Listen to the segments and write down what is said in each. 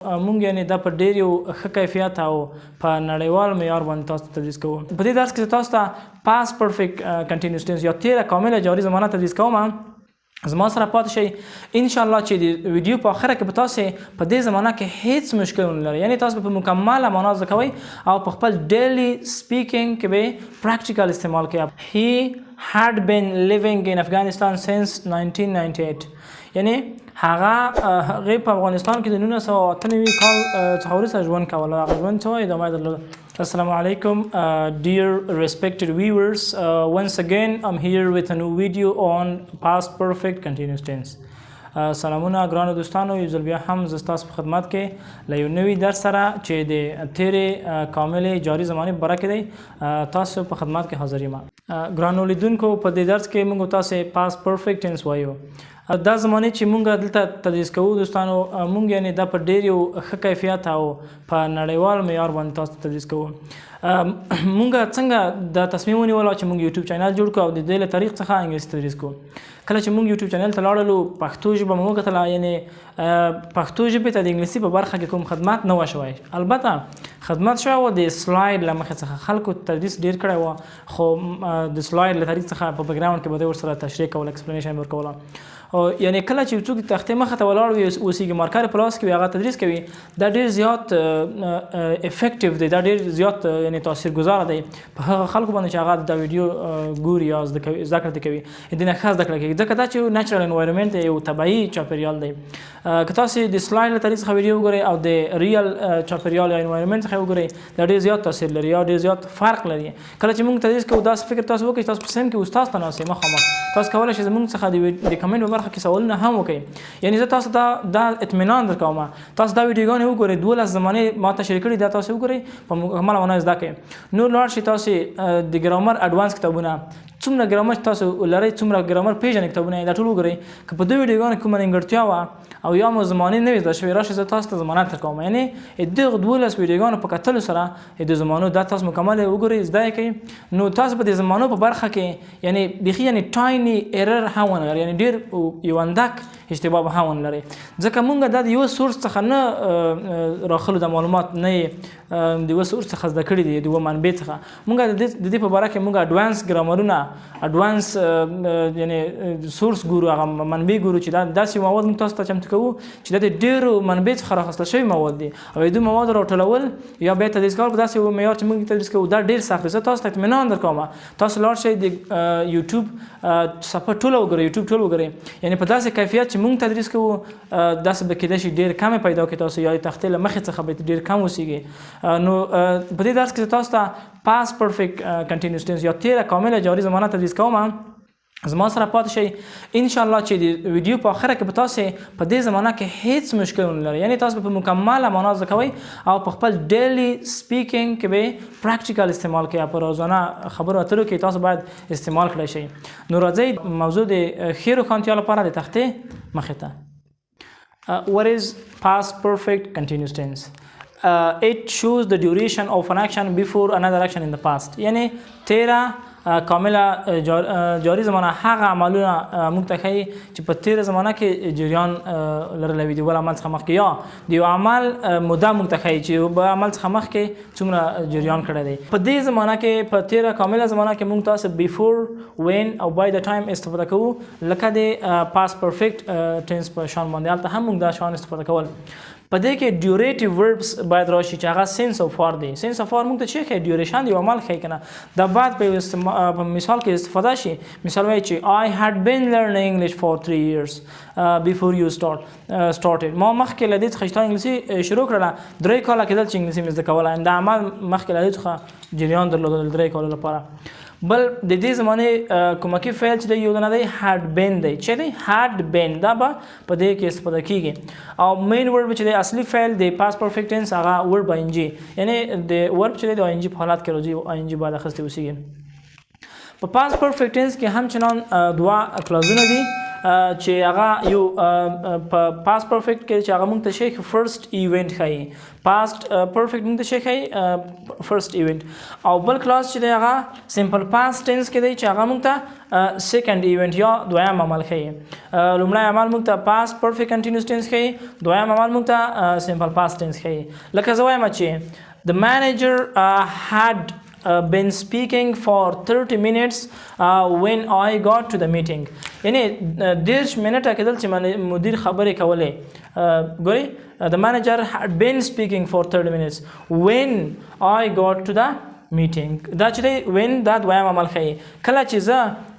مونږ یعنې دا په ډېر یو ښه کیفیت او په نړیوال معیار باندې تاسو ته تدریس کوو. په دې درس کې تاسو ته پاس پرفیکټ کنټینیوس ټینس یا تیره کامله جاري زمانه تدریس کوم. زما سره پاتې شئ انشاءالله چې د ویډیو په آخره کې به تاسې په دې زمانه کې هیڅ مشکل ونه لرئ، یعنې تاسو به په مکمله معنا زده کوئ او په خپل ډیلی سپیکینګ کې به پریکټیکل استعمال کوئ. He had been living in Afghanistan since 1998، یعنې هغه په افغانستان کې د 1998 کال څخه وروسته ژوند کوله. هغه ژوند څه وایي ادامه یې درلوده. Assalamu alaikum, dear respected viewers. Once again, I'm here with a new video on past perfect continuous tense. سلامونه ګرانو دوستانو، یو ځل بیا هم زه ستاسو په خدمت کې له یو نوي درس سره چې د تیرې کاملې جاري زمانې په باره کې دی تاسو په خدمت کې حاضر یم. ګرانو لیدونکو، په دې درس کې موږ تاسې پاست پرفیکټ ټینس وایو. دا زمانې چې مونږ دلته تدریس کوو دوستانو، مونږ یعنې دا په ډېر یو ښه کیفیت او په نړیوال معیار باندې تاسو ته تدریس کوو. مونږ څنګه دا تصمیم ونیوله چې مونږ یوټیوب چینل جوړ کړو او د دې له طریق څخه انګلیسي تدریس کوو. کله چې مونږ یوټیوب چینل ته لاړلو، پښتو ژبه مو وکتله، یعنې پښتو ژبې ته د انګلیسي په برخه کې کوم خدمات نه وه شوی. البته خدمات شوی و د سلاید له مخې څخه، خلکو تدریس ډېر کړی و، خو د سلاید له طریق څخه په بیکګراونډ کې به دوی ورسره تشریح کوله، ایکسپلینیشن به ورکوله. یعنې کله چې څوک تختې مخه ته ولاړ وي، اوسېږي مارکر په لاس کې وي، هغه تدریس کوي، دا ډېر زیات افیکټیو دی، دا ډېر زیات یعنې تاثیرګذاره دی په هغه خلکو باندې چې هغه دا ویډیو ګوري یا زده کړه کوي، د نه ښه زده کړه کوي، ځکه دا چې نیچرل انوایرمنټ دی، یو طبیعي چاپېریال دی. که تاسې د سلاید له طریق څخه ویډیو وګورئ او د ریل چاپېریال یا انوایرمنټ څخه وګورئ، دا ډېر زیات تاثیر لري یا ډېر زیات فرق لري. کله چې موږ تدریس کوو، داسې فکر تاسو وکړئ چې تاسو په صنف کې استاد ته ناست یئ مخامخ، تاسو کولی شئ زموږ څخه د کمنټ په برخه کې سوالونه هم وکړئ. یعنې زه تاسو ته دا اطمینان درکوم، تاسو دا ویډیوګانې وګورئ، 12 زمانې ما ته شریک کړي، دا تاسو وګورئ، په مکمله معنا زده کړئ. نور لاړ شئ تاسې د ګرامر اډوانس کتابونه، څومره ګرامر تاسو لرئ، څومره ګرامر پیژنئ کتابونه، دا ټول وګورئ. که په دې ویډیوګانو کې کومه نیمګړتیا وه او یا مو زمانې نه وي زده شوې، راشئ زه تاسو ته ضمانت درکوم. یعنې دغه 12 ویډیوګانو په کتلو سره د زمانو دا تاسو مکمل وګورئ، زده یې کړئ، نو تاسو به د زمانو په برخه کې یعنې بیخي یعنې ټایني ایرر هم ونه لرئ، یعنې ډېر یو اندک اشتباه به هم ونه لرئ، ځکه مونږ دا د یوه سورس څخه نه راخلو، د معلومات نه یې د یوه سورس څخه زده کړي دي، د یوه منبع څخه. مونږ د دې په باره کې مونږ اډوانس ګرامرونه، اډوانس یعنې سورس ګورو، هغه منبع ګورو چې دا داسې مواد مونږ تاسو ته چمتو کوو چې دا د ډېرو منبع څخه راخیستل شوي مواد دي، او د دې موادو راټولول یا بیا تدریس کول په داسې معیار چې مونږ تدریس کوو، دا ډېر سخت دی. زه تاسو ته اطمینان درکوم، تاسو لاړ شئ د یوټیوب صفحه ټوله وګورئ، یوټیوب ټول وګورئ، یعنې په داسې کیفیت چې مونږ تدریس کوو داسې به کېدای شي ډېر کمې پیدا کړئ تاسو، یا د تختې له مخې څخه به ډېر کم اوسېږي. نو په دې درس کې تاسو ته پاست پرفیکټ کنټینیوس ټینس یا تیره کامله جاري زمانه تدریس کوم. زما سره پاتې شئ انشاءالله چې د ویډیو په آخره کې به تاسې په دې زمانه کې هیڅ مشکل ونه لرئ، یعنې تاسو به په مکمله معنا زده کوئ او په خپل ډیلی سپیکینګ کې به پریکټیکل استعمال کوئ، په روزانه خبرو اترو کې تاسو باید استعمال کړی شئ. نو راځئ موضوع د ښې روښانتیا لپاره د تختې مخې ته. What is past perfect continuous tense? It shows the duration of an action before another action in the past. یعنې تیره کامله جاري زمانه هغه عملونه موږ ته ښیي چې په تیره زمانه کې جریان لرلی وي، د یو عمل څخه مخکې، یا د یو عمل موده موږ ته ښیي چې په عمل څخه مخکې څومره جریان کړی دی. په دې زمانه کې، په تیره کامله زمانه کې موږ تاسو بیفور، وین او بای د ټایم استفاده کوو، لکه د پاست پرفیکټ ټینس په شان باندې. هلته هم موږ دا شان استفاده کول. په دې کې ډیوریټیو وربس باید راشي چې هغه سینس اف فار دی. سینس اف فار موږ ته څه ښیي؟ ډیوریشن د یو عمل ښیي که نه، دا باید په مثال کې استفاده شي. مثال وایي چې I had been learning English for 3 years before you started. ما مخکې له دې څخه چې تا انګلیسي شروع کړله 3 کاله کېدل چې انګلیسي مې زده کوله، دا عمل مخکې له دې څخه جریان درلودل 3 کالو لپاره. بل د دې زمانې کومکي فعل چې دی یو دنه دی had been دی، چې دی had been، دا به په دې کې استفاده کیږي. او مین ورب چې دی اصلي فعل د پاست پرفیکټ ټینس هغه ورب آی ان جی، یعنې د ورب چې دی د آی ان جی په حالت کې راځي، آی ان جی باید اخیستی اوسیږي. په پاست پرفیکټ ټینس کې همچنان دوه کلازونه دي. چې هغه یو په پاست پرفیکټ کې چې هغه موږ ته شي فرست ایونت ښایي پاست پرفیکټ موږ ته شي ښایي فرست ایونت او بل کلاس چې دی هغه سمپل پاست ټینس کې دی چې هغه موږ ته سیکنډ ایونت یا دویم عمل ښایي لومړی عمل موږ ته پاست پرفیکټ کنټینیوس ټینس ښایي دویم عمل موږ ته سمپل پاست ټینس ښایي لکه زه وایم چې the manager had been speaking for 30 minutes when I got to the meeting یعنی 10 منټه کېدل چې مدیر خبرې کولې ګورئ the manager had been speaking for 30 minutes when I got to the meeting دا چې دی when دا دویم عمل ښایي کله چې زه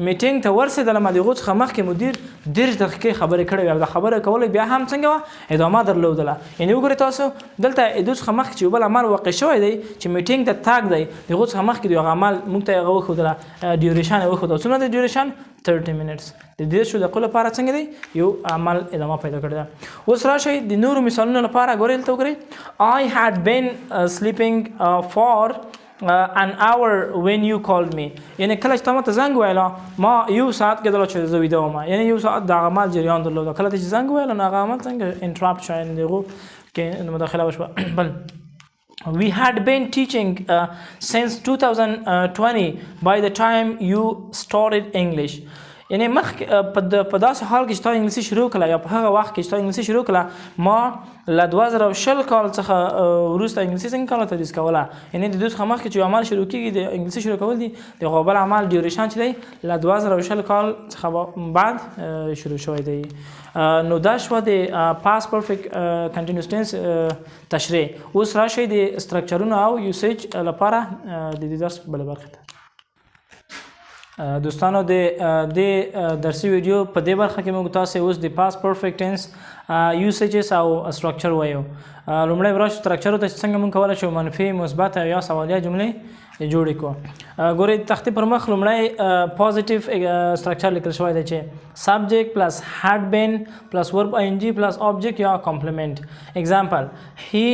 میټینګ ته ورسېدلم د هغو څخه مخکې مدیر 10 دقیقې خبرې کړې وې او د خبرې کولو بیا هم څنګه وه ادامه درلودله یعنې وګورئ تاسو دلته د هغو څخه مخکې چې یو بل عمل واقع شوی دی چې میټینګ ته تاګ دی د هغو څخه مخکې د هغه عمل موږ ته هغه وښودله ډیوریشن یې وښوده څومره دی ډیوریشن 30 minutes د 10 دقیقو لپاره څنګه دی یو عمل ادامه پیدا کړې ده اوس راشئ د نورو مثالونو لپاره ګورئ دلته وګورئ I had been sleeping for an hour when you called me یعنی کله چې تا ماته زنګ ویله ما یو ساعت کېدله چې زه ویده وم یعنی یو ساعت د عمل جریان درلوده کله چې زنګ ویله نو هغه عمل څنګه انټراپټ شو یعنې د هغو کې مداخله وشوه بل We had been teaching since 2020 by the time you started English یعنی په داسې حال کې چې تا انګلیسي شروع کړه یا په هغه وخت کې چې تا انګلیسي شروع کړه ما له 2020 کال څخه وروسته انګلیسي څنګه کاله تدریس کوله یعنې د دوی څخه مخکې چې عمل شروع کېږي د انګلیسي شروع کول دي د هغو بل عمل ډیوریشن چې دی له 2020 کال څخه بعد شروع شوی دی نو دا شوه د پاست پرفیکټ کنټینیوس ټینس تشریح اوس راشئ د استرکچرونو او یوسیج لپاره د دې درس بله برخې ته دوستانو د درسي ویډیو په دې برخه کې موږ تاسو اوس د پاست پرفیکټ ټینس یوسیجز او استرکچر وایو لومړی به راشو استرکچرو ته چې څنګه موږ کولی شو منفي مثبت یا سوالیه جملې جوړې کړو ګورئ تختې پر مخ لومړی پازیټیو استرکچر لیکل شوی دی چې سبجیکټ پلس had been پلس ورب ing پلس object یا کمپلیمنٹ اگزامپل he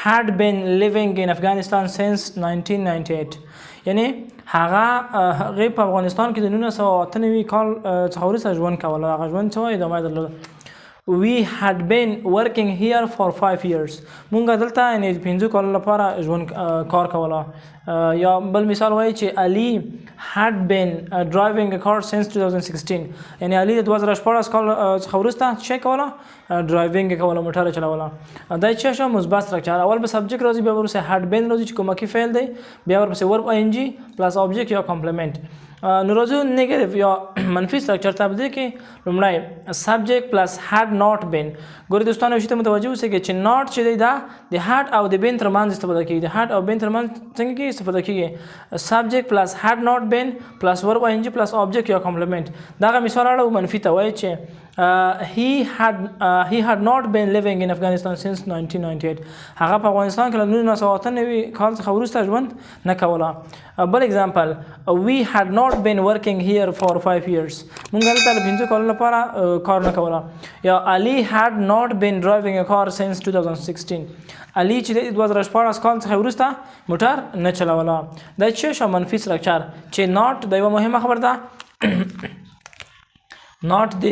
had been living in Afghanistan since 1998 یعنی هغه په افغانستان کې د 1998 کال څخه وروسته ژوند کوله هغه ژوند څه وایي ادامه درلوده We had been working here for 5 years مونږ دلته یعنې 5 کالو لپاره ژوند کار کوله یا بل مثال وایي چې علي had been driving a car since 2016 یعنې علي د 2014 کال څخه وروسته څه کوله ډرایوینګ یې کوله موټر یې چلوله دا چې شو مثبت استرکچر اول به سبجیکټ راځي بیا ورپسې had been راځي چې کومکي فعل دی بیا ورپسې ورب ing پلس object یا کمپلیمنٹ نو راځو نیگیټیو یا منفي استرکچر ته په دې کې لومړی سبجیکټ پلس had not been ګورئ دوستانو یو شي ته متوجه اوسئ چې not چې دی دا د had او د been ترمنځ استفاده کېږي د had او been ترمنځ څنګه کې استفاده کېږي سبجیکټ پلس had not been پلس ورب ing پلس object یا کمپلیمنٹ دغه مثال اړه منفي ته وایي چې he had not been living in Afghanistan since 1998 هغه په افغانستان کې له 1998 کال څخه وروسته ژوند نه کوله بل اگزامپل we had not been working here for 5 years مونږ دلته له 5 کالو لپاره کار نه کوله یا Ali had not been driving a car since 2016 علي چې د 2014 کال څخه وروسته موټر نه چلوله دا چې شو منفي استرکچر چې not د یوه مهمه خبر ده not د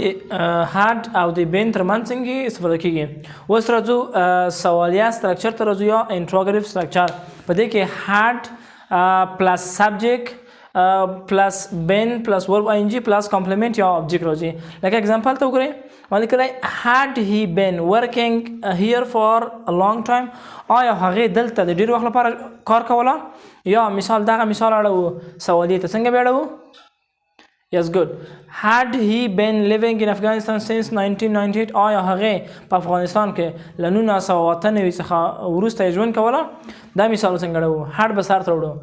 had او د been ترمنځ څنګه استفاده کېږي اوس راځو سوالیه استرکچر ته راځو یا انټروګیټیو استرکچر په دې کې had پلس سبجیکټ پلس been پلس ورب ing پلس کمپلیمنٹ یا object راځي لکه اگزامپل ته وګورئ ولیکلی had he been working here for a long time آیا هغې دلته د ډېر وخت لپاره کار کوله یا مثال دغه مثال اړه سوالیې ته څنګه بیا اړوو Yes, good. Had he been living in Afghanistan since 1998 آیا هغې په افغانستان کې له 1998 څخه وروسته ژوند کوله دا مثال څنګه اړوو had به سر ته وړو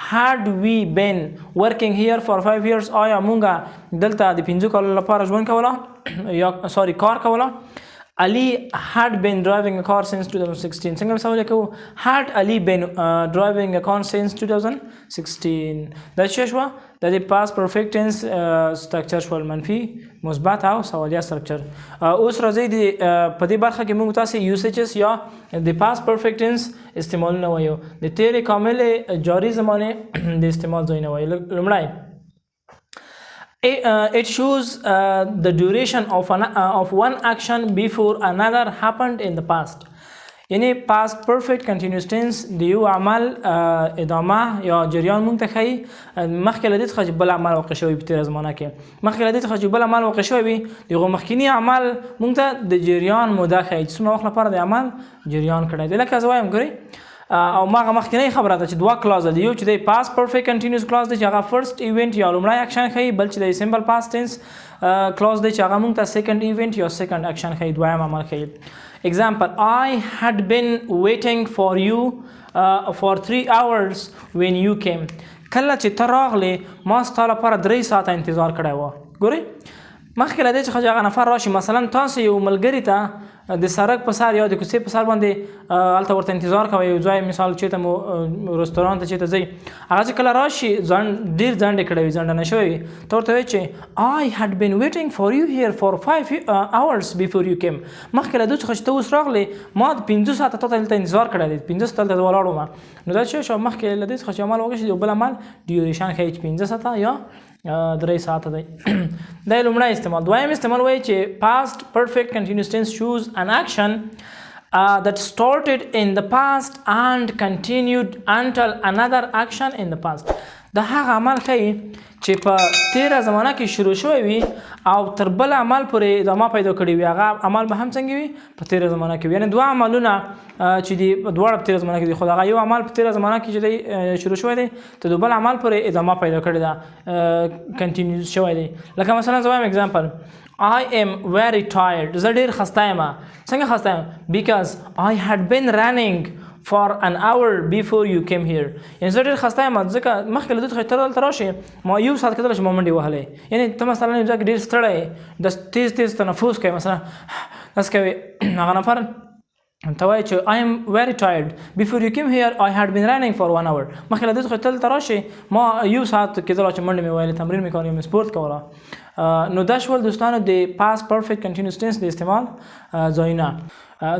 had we been working here for 5 years آیا مونږ دلته د 5 کالو لپاره ژوند کوله یا سوري کار کوله Ali had been driving a car since 2016 څنګه مثال کوو had Ali been driving a car since 2016 دا څه شو د past perfect tense structure شول منفي مثبت او سوالیه structure اوس راځي د په دې برخه کې موږ تاسو usages یا د past perfect tense استعمالونه وایو د تیرې کامل جاری زمانه د استعمال ځایونه وایو لومړی It shows the duration of one action before another happened in the past. یعنی past perfect continuous tense د یو عمل ادامه یا جریان مونږ ته ښیي مخکې له دې څخه چې بل عمل واقع شوی په تېره زمانه کې مخکې له دې څخه چې بل عمل واقع شوی وي د هغو مخکیني عمل مونږ ته د جریان موده ښیي چې څومره وخت لپاره د عمل جریان کړی دی. لکه زه وایم ګورئ او ماغه مخکینی خبره ده چې دوه کلاز دي یو چې د past perfect continuous کلاز دی چې هغه فرست ایونت یا لومړی اکشن ښیي بل چې د simple past tense کلاز دی چې هغه مونږ ته second event یا second اکشن ښیي دویم عمل ښیي. Example, I had been waiting for you for 3 hours when you came. کله چې ته راغلې ما ستا لپاره 3 ساعته انتظار کړی و. ګورئ مخکې له دې څخه چې هغه نفر راشي مثلا تاسو یو ملګري ته د سړک په سر یا د کوڅې په سر باندې هلته ورته انتظار کوئ یو ځای مثال چېرته مو رستوران ته چېرته ځئ هغه چې کله راشي ډېر ځنډې کړی وي ځنډه نه شوی وي ته ورته وایي چې I had been waiting for you here for 5 hours before you came. مخکې له دې څخه چې ته اوس راغلې ما د 15 ساعته تا ته دلته انتظار کړی دی 15 ساعته دلته ولاړ وم نو دا څه شو مخکې له دې څخه چې عمل وکړي یو بل عمل ډیوریشن ښیي چې 15 ساعته یا 3 ساعته دی. دا یې لومړی استعمال. دویم استعمال وایي چې past perfect continuous tense shows an action that started in the past and continued until another action in the past. دا هغه عمل ښیي چې په تېره زمانه کې شروع شوی وي او تر بل عمل پورې ادامه پیدا کړې وي هغه عمل به هم څنګه وي په تېره زمانه کې وي. یعنې دوه عملونه چې دي دواړه په تېره زمانه کې دي خو هغه یو عمل په تېره زمانه کې چې دی شروع شوی دی تر بل عمل پورې ادامه پیدا کړې ده کنټینیوز شوی دی. لکه مثلا زه وایم اگزامپل I am very tired. زه ډېر خسته یم. څنګه خسته یم because I had been running for an hour before you came here. یعنې زه ډېر خسته یم ځکه مخکې له دې څخه ته دلته راشې ما یو ساعت کېدلی چې ما منډې وهلی یعنې ته مثلا یو ځای کې ډېر ستړی یې داسې تیز تیز تنفس کوې مثلا داسې کوې هغه نفر ته وایي چې I am very tired before you came here I had been running for 1 hour. مخکې له دې څخه ته دلته راشې ما یو ساعت کېدلی چې منډې مې وهلې تمرین مې کول مې سپورت کوله. نو دا شول دوستانو د past perfect continuous tense د استعمال ځایونه.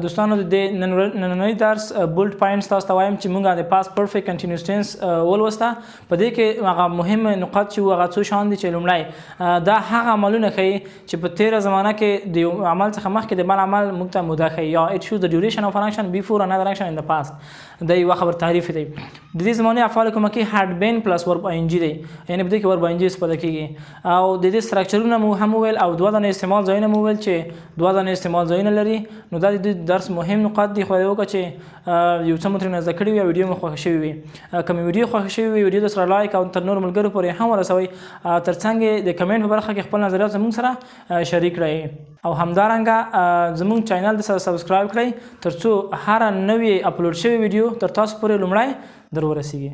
دوستانو د نننۍ درس بولډ پوینټس تاسو ته وایم چې موږ د past perfect continuous tense ولوسته په دې کې هغه مهم نقاط چې هغه څو شان دي چې لومړی دا هغه عملونه ښیي چې په تېره زمانه کې د یو عمل څخه مخکې د بل عمل موږ ته موده ښیي یا it shows the duration of an action before another action in the past. دا یوه خبر تعریف دی. د دې زمانې افعال کومه کې had been plus verb ing دی یعنې په دې کې verb ing استفاده کېږي او د دې سټرکچرونه مو هم وویل او دوه دانې استعمال ځایونه مو وویل چې دوه دانې استعمال ځایونه لري. نو دا د درس مهم نقاط دي خدای وکړه چې یو څه مو ترې زده کړي وي او ویډیو مو خوښه شوې وي. که مې ویډیو خوښه شوې وي ویډیو درسره لایک او تر نورو ملګرو پورې هم ورسوئ تر څنګ د کمنټ په برخه کې خپل نظریات زموږ سره شریک کړئ او همدارنګه زموږ چینل د سره سبسکرایب کړئ تر څو هره نوې اپلوډ شوې ویډیو تر تاسو پورې لومړی در ورسیږي.